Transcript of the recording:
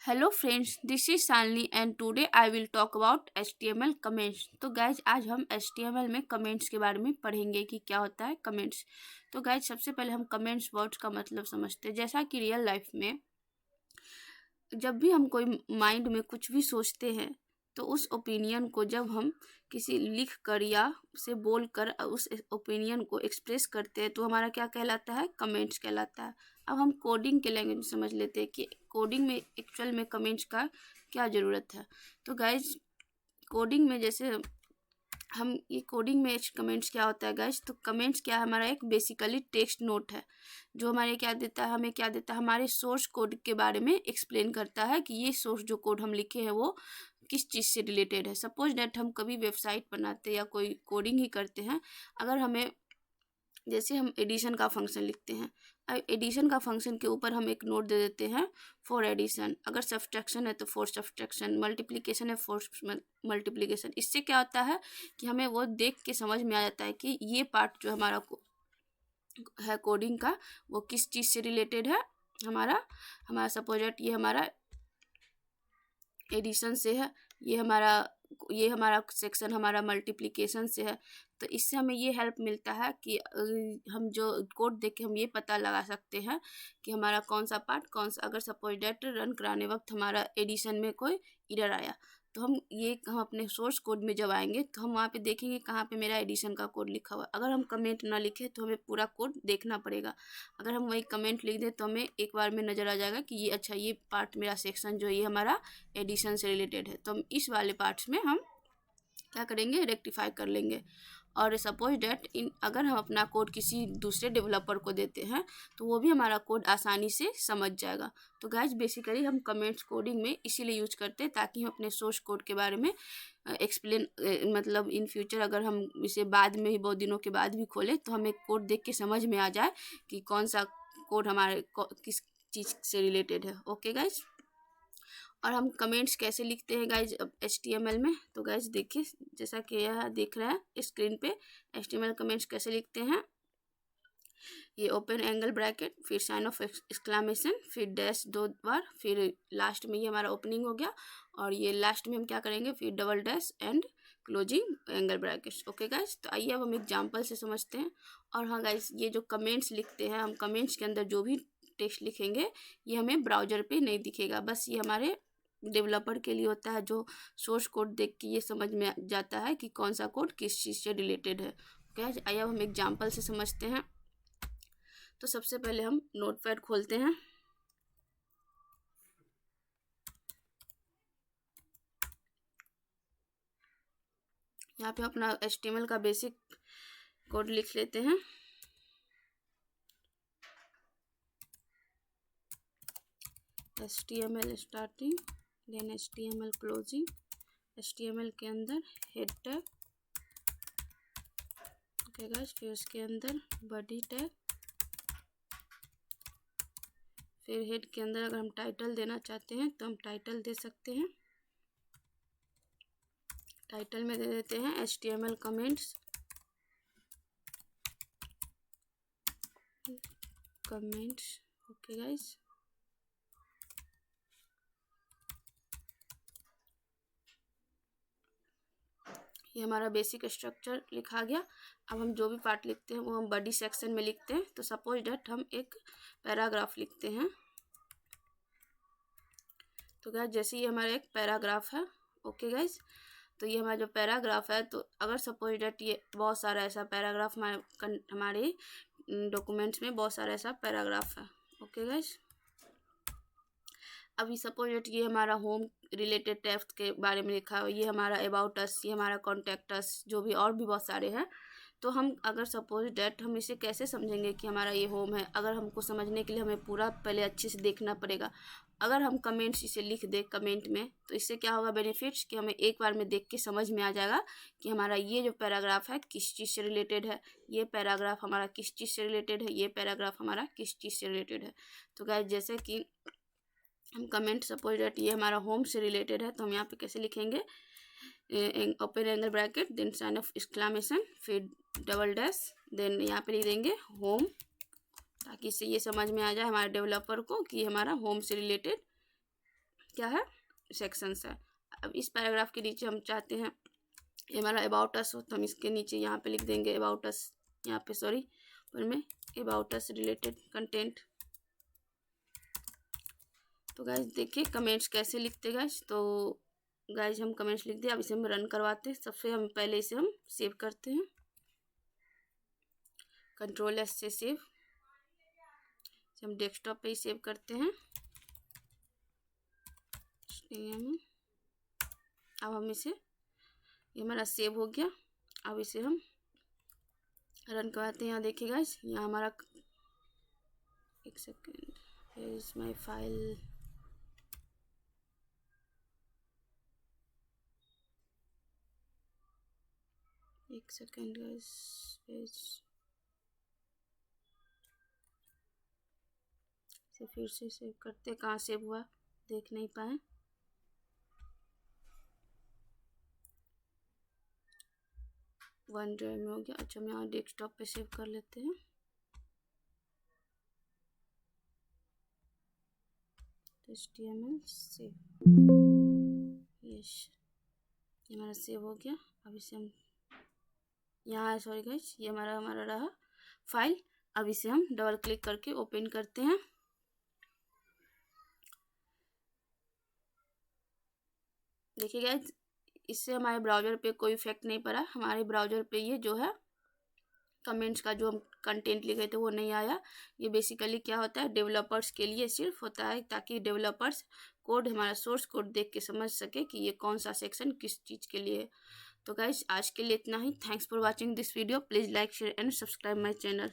Hello friends, this is Shalini and today I will talk about HTML comments. तो guys आज हम HTML में comments के बारे में पढ़ेंगे कि क्या होता है कमेंट्स। तो गाइज सबसे पहले हम कमेंट्स वर्ड्स का मतलब समझते हैं। जैसा कि रियल लाइफ में जब भी हम कोई माइंड में कुछ भी सोचते हैं तो उस ओपिनियन को जब हम किसी लिख कर या उसे बोल कर उस ओपिनियन को एक्सप्रेस करते हैं तो हमारा क्या कहलाता है, कमेंट्स कहलाता है। अब हम कोडिंग के लैंग्वेज में समझ लेते हैं कि कोडिंग में एक्चुअल में कमेंट्स का क्या ज़रूरत है। तो गाइज कोडिंग में जैसे हम ये कोडिंग में कमेंट्स क्या होता है गाइज, तो कमेंट्स क्या है, हमारा एक बेसिकली टेक्स्ट नोट है जो हमारे क्या देता है, हमें क्या देता है, हमारे सोर्स कोड के बारे में एक्सप्लेन करता है कि ये सोर्स जो कोड हम लिखे हैं वो किस चीज़ से रिलेटेड है। सपोज डैट हम कभी वेबसाइट बनाते या कोई कोडिंग ही करते हैं, अगर हमें जैसे हम एडिशन का फंक्शन लिखते हैं, एडिशन का फंक्शन के ऊपर हम एक नोट दे देते हैं फॉर एडिशन, अगर सब्सट्रैक्शन है तो फॉर सब्सट्रैक्शन, मल्टीप्लिकेशन है फॉर मल्टीप्लिकेशन। इससे क्या होता है कि हमें वो देख के समझ में आ जाता है कि ये पार्ट जो हमारा है कोडिंग का वो किस चीज़ से रिलेटेड है। हमारा हमारा सपोज दैट ये हमारा एडिशन से है, ये हमारा सेक्शन हमारा मल्टीप्लिकेशन से है। तो इससे हमें ये हेल्प मिलता है कि हम जो कोड देख के हम ये पता लगा सकते हैं कि हमारा कौन सा पार्ट कौन सा, अगर सपोज डेट रन कराने वक्त हमारा एडिशन में कोई एरर आया तो हम अपने सोर्स कोड में जब आएंगे तो हम वहाँ पे देखेंगे कहाँ पे मेरा एडिशन का कोड लिखा हुआ है। अगर हम कमेंट ना लिखे तो हमें पूरा कोड देखना पड़ेगा। अगर हम वही कमेंट लिख दें तो हमें एक बार में नज़र आ जाएगा कि ये अच्छा ये पार्ट मेरा सेक्शन जो ये हमारा एडिशन से रिलेटेड है। तो हम इस वाले पार्ट्स में हम क्या करेंगे, रेक्टिफाई कर लेंगे। और सपोज डैट अगर हम अपना कोड किसी दूसरे डेवलपर को देते हैं तो वो भी हमारा कोड आसानी से समझ जाएगा। तो गाइज बेसिकली हम कमेंट्स कोडिंग में इसीलिए यूज करते हैं ताकि हम अपने सोर्स कोड के बारे में एक्सप्लेन मतलब इन फ्यूचर अगर हम इसे बाद में ही बहुत दिनों के बाद भी खोलें तो हमें कोड देख के समझ में आ जाए कि कौन सा कोड हमारे किस चीज़ से रिलेटेड है। ओके गाइज, और हम कमेंट्स कैसे लिखते हैं गाइज HTML में, तो गाइज देखिए जैसा कि यह दिख रहा है स्क्रीन पे HTML कमेंट्स कैसे लिखते हैं। ये ओपन एंगल ब्रैकेट, फिर साइन ऑफ एक्सक्लामेशन, फिर डैश 2 बार, फिर लास्ट में ये हमारा ओपनिंग हो गया और ये लास्ट में हम क्या करेंगे, फिर double dash and closing angle brackets. Okay guys, तो आइए अब हम एग्जाम्पल से समझते हैं। और हाँ गाइज, ये जो कमेंट्स लिखते हैं हम कमेंट्स के अंदर जो भी टेक्स्ट लिखेंगे ये हमें ब्राउजर पे नहीं दिखेगा, बस ये हमारे डेवलपर के लिए होता है जो सोर्स कोड देख के ये समझ में जाता है कि कौन सा कोड किस चीज़ से रिलेटेड है। ओके, आइए अब हम एग्जाम्पल से समझते हैं। तो सबसे पहले हम नोटपैड खोलते हैं। यहाँ पे अपना HTML का बेसिक कोड लिख लेते हैं। HTML starting, then HTML closing, HTML के अंदर हेड टैग, ओके गाइस, फिर उसके अंदर बॉडी टैग, फिर हेड के अंदर अगर हम टाइटल देना चाहते हैं तो हम टाइटल दे सकते हैं। टाइटल में दे देते हैं HTML कमेंट्स ओके गाइस। ये हमारा बेसिक स्ट्रक्चर लिखा गया। अब हम जो भी पार्ट लिखते हैं वो हम बॉडी सेक्शन में लिखते हैं। तो सपोज डैट हम एक पैराग्राफ लिखते हैं। तो गाइस जैसे ये हमारा एक पैराग्राफ है, ओके गाइस, तो ये हमारा जो पैराग्राफ है, तो अगर सपोज डैट ये बहुत सारा ऐसा पैराग्राफ हमारे डॉक्यूमेंट्स में बहुत सारा ऐसा पैराग्राफ है, ओके गाइस। अभी सपोज दैट ये हमारा होम रिलेटेड टैब्स के बारे में लिखा है, ये हमारा अबाउट अस, ये हमारा कॉन्टैक्ट अस, जो भी और भी बहुत सारे हैं। तो हम अगर सपोज डैट हम इसे कैसे समझेंगे कि हमारा ये होम है, अगर हमको समझने के लिए हमें पूरा पहले अच्छे से देखना पड़ेगा। अगर हम कमेंट्स इसे लिख दें कमेंट में तो इससे क्या होगा बेनिफिट्स, कि हमें एक बार में देख के समझ में आ जाएगा कि हमारा ये जो पैराग्राफ है किस चीज़ से रिलेटेड है, ये पैराग्राफ हमारा किस चीज़ से रिलेटेड है, ये पैराग्राफ हमारा किस चीज़ से रिलेटेड है। तो गाइस जैसे कि हम कमेंट सपोज डैट ये हमारा होम से रिलेटेड है तो हम यहाँ पे कैसे लिखेंगे, open angle bracket, then sign of exclamation, फिर डबल डैश, देन यहाँ पे लिख देंगे होम, ताकि इससे ये समझ में आ जाए हमारे डेवलपर को कि हमारा होम से रिलेटेड क्या है, सेक्शंस है। अब इस पैराग्राफ के नीचे हम चाहते हैं ये हमारा अबाउट अस हो, तो हम इसके नीचे यहाँ पे लिख देंगे अबाउट अस, यहाँ पे सॉरी पर में अबाउट अस रिलेटेड कंटेंट। तो गाइज देखिए कमेंट्स कैसे लिखते गाइज। तो गाइज हम कमेंट्स लिख दिए, अब इसे हम रन करवाते हैं। सबसे हम पहले इसे हम सेव करते हैं, कंट्रोल एस से सेव, हम डेस्कटॉप पे ही सेव करते हैं। अब हम इसे, ये हमारा सेव हो गया। अब इसे हम रन करवाते हैं। यहाँ देखिए गाइज, यहाँ हमारा, एक second, here is my file, एक सेकेंड गाइज, पेज से फिर से सेव करते, कहाँ सेव हुआ देख नहीं पाए। वन ड्राइव में हो गया। अच्छा हम यहाँ डेस्कटॉप पे सेव कर लेते हैं। HTML सेव, यस ये हमारा सेव हो गया। अब इसे हम यहाँ, सॉरी गाइस, ये हमारा रहा फाइल। अब इसे हम डबल क्लिक करके ओपन करते हैं। देखिए गाइस, इससे हमारे ब्राउज़र पे कोई इफेक्ट नहीं पड़ा। हमारे ब्राउज़र पे ये जो है कमेंट्स का जो हम कंटेंट लिखे थे वो नहीं आया। ये बेसिकली क्या होता है, डेवलपर्स के लिए सिर्फ होता है, ताकि डेवलपर्स कोड, हमारा सोर्स कोड देख के समझ सके कि ये कौन सा सेक्शन किस चीज़ के लिए है। तो गाइस आज के लिए इतना ही। Thanks for watching this video. Please like share and subscribe my channel.